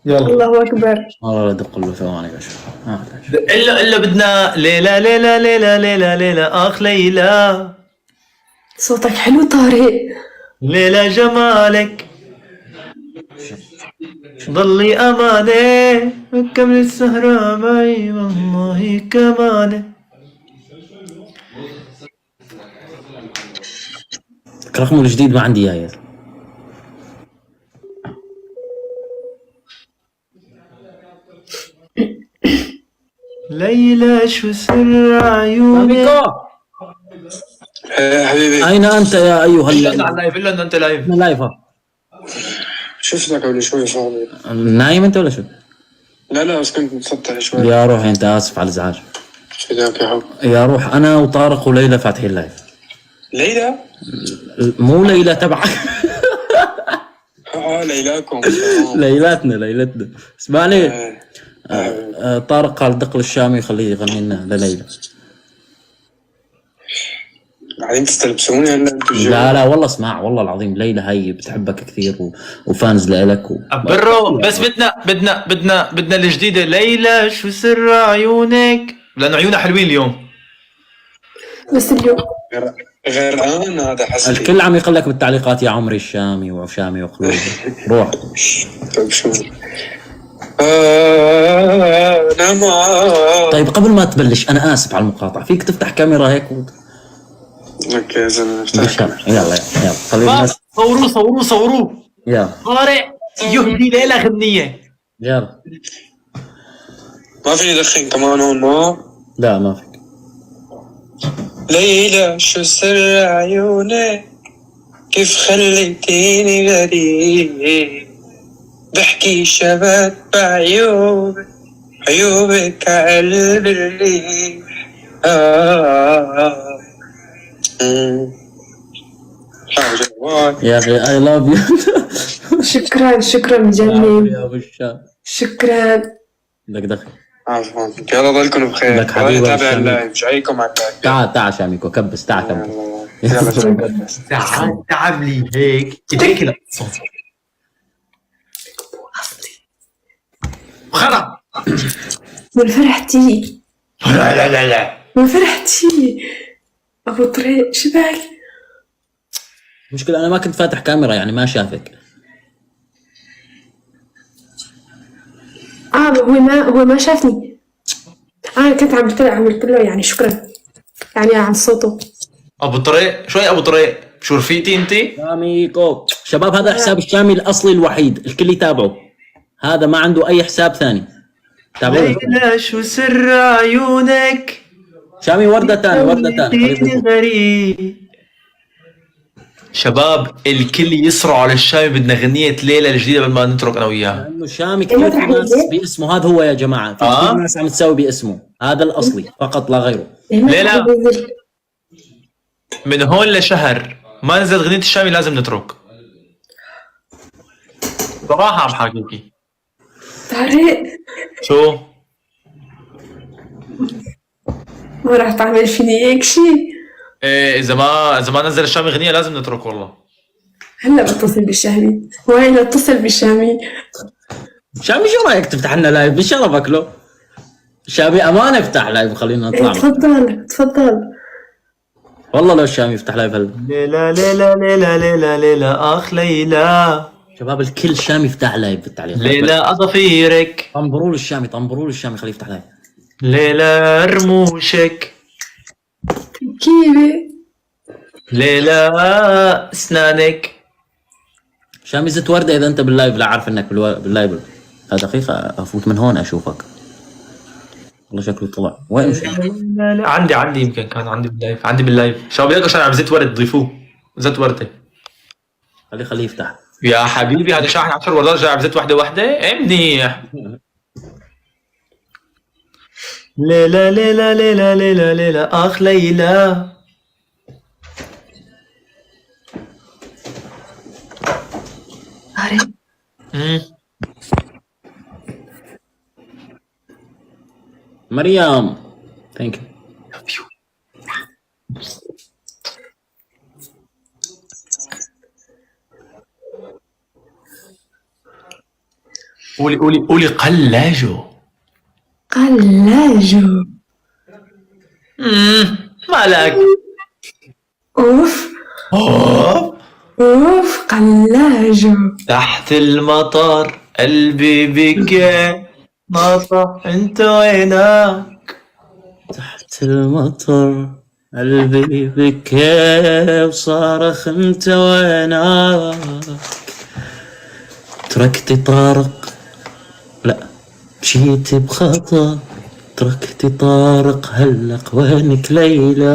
يلا الله أكبر. والله دق له ثواني بس. الا بدنا ليلى ليلى ليلى ليلى ليلى اخ ليلى صوتك حلو طارق. ليلى جمالك ضلي امانه كمل السهره معي والله كمانه. رقمه الجديد ما عندي اياه. ليلى شو سر عيونك. حبيبي اين انت يا ايها الا انت على اللايف، الا انت لايف. لايف. شفتك قبل شوي صاحبي. نايم انت ولا شو؟ لا بس كنت مسطح شوي. يا روح انت اسف على الازعاج. فداك يا حب. يا روح انا وطارق وليلى فاتحين لايف. ليلى؟ مو ليلى تبعك. ليلاكم. ليلتنا اسمعني. طارق قال دق للشامي خليه يغني لنا لليلى. قاعدين تستلبسوني هلا انتوا لا والله اسمع، والله العظيم ليلى هي بتحبك كثير وفانز لإلك برو بس بدنا الجديده. ليلى شو سر عيونك، لانه عيونها حلوين اليوم. بس اليوم غيران هذا حسن. الكل عم يقول لك بالتعليقات يا عمري الشامي وشامي وخلود. روح. طيب شو انا معاك. طيب قبل ما تبلش انا اسف على المقاطعه، فيك تفتح كاميرا هيك اوكي يا زلمه افتح. يلا خلي الناس. صوروه يلا طارق يهدي ليلى غنيه. يلا. ما فيني ادخن كمان هون ما. لا ما فيك. ليلى شو سر عيونك كيف خليتيني غريب بحكي شبك بعيوبك عيوبك عقلب الريح. يا اخي اي لاف يو. شكرا مجنن. يا ابو الشام شكرا. دق عفوا. يلا ضلكم بخير. لك حبيبي تابع اللايف. جايكم على اللايف. تعال شاميكو كبس. تعال كبس. يلا تعال لي هيك ايديك لا خرا من فرحتي. لا من فرحتي ابو طريق شبك. المشكلة انا ما كنت فاتح كاميرا يعني ما شافك. هو ما شافني. انا كنت عملت له يعني شكرا يعني عن صوته. ابو طريق شوي. ابو طريق شو رفيقتي انت؟ شاميكو شباب هذا حساب الشامي الاصلي الوحيد، الكل يتابعه. هذا ما عنده اي حساب ثاني. تابعوه. ليلى شو سر عيونك شامي وردة ثاني. غريب. شباب الكل يسرعوا على الشامي، بدنا غنية ليلى الجديدة قبل ما نترك انا وياه. لانه شامي كثير في ناس باسمه هذا هو يا جماعة. في كثير ناس عم تسوي باسمه هذا الاصلي فقط لا غيره. ليلى من هون لشهر ما نزلت غنية الشامي لازم نترك. صراحة عم حاكيكي. طارق شو؟ ما راح تعمل فيني هيك شيء. ايه اذا ما نزل الشامي غنية لازم نترك والله. هلا بتصل بالشامي. وين اتصل بالشامي. شامي شو رايك تفتح لنا لايف بشرفك له؟ شامي امانه افتح لايف خلينا نطلع. تفضل والله لو الشامي يفتح لايف هلا. ليلى ليلى ليلى ليلى ليلى اخ ليلى. شباب الكل شامي يفتح لايف بالتعليقات. ليلى اظافيرك. طنبروا له الشامي خليه يفتح لايف. ليلى رموشك. كيفي. ليلى اسنانك. شامي زت وردة اذا انت باللايف. لا عارف انك باللايف. دقيقة افوت من هون اشوفك. والله شكله طلع. وين مش عندي يمكن كان عندي باللايف. شباب يلا عشان عم زيت ورد ضيفوه. زيت وردة. خليه يفتح. يا حبيبي هذا شاحن 10 وردات جاي عم زيت واحدة ايه منيح. ليلى ليلى ليلى ليلى ليلى اخ ليلى. طارق مريم ثانك يو. قولي قلاجو. قلاجو. مالك؟ اوف أوه. اوف قلاجو. تحت المطر قلبي بكى ناطح انت وينك. تحت المطر قلبي بكى وصارخ انت وينك. تركت طارق، لا مشيت بخطا. تركت طارق هلق وينك ليلى.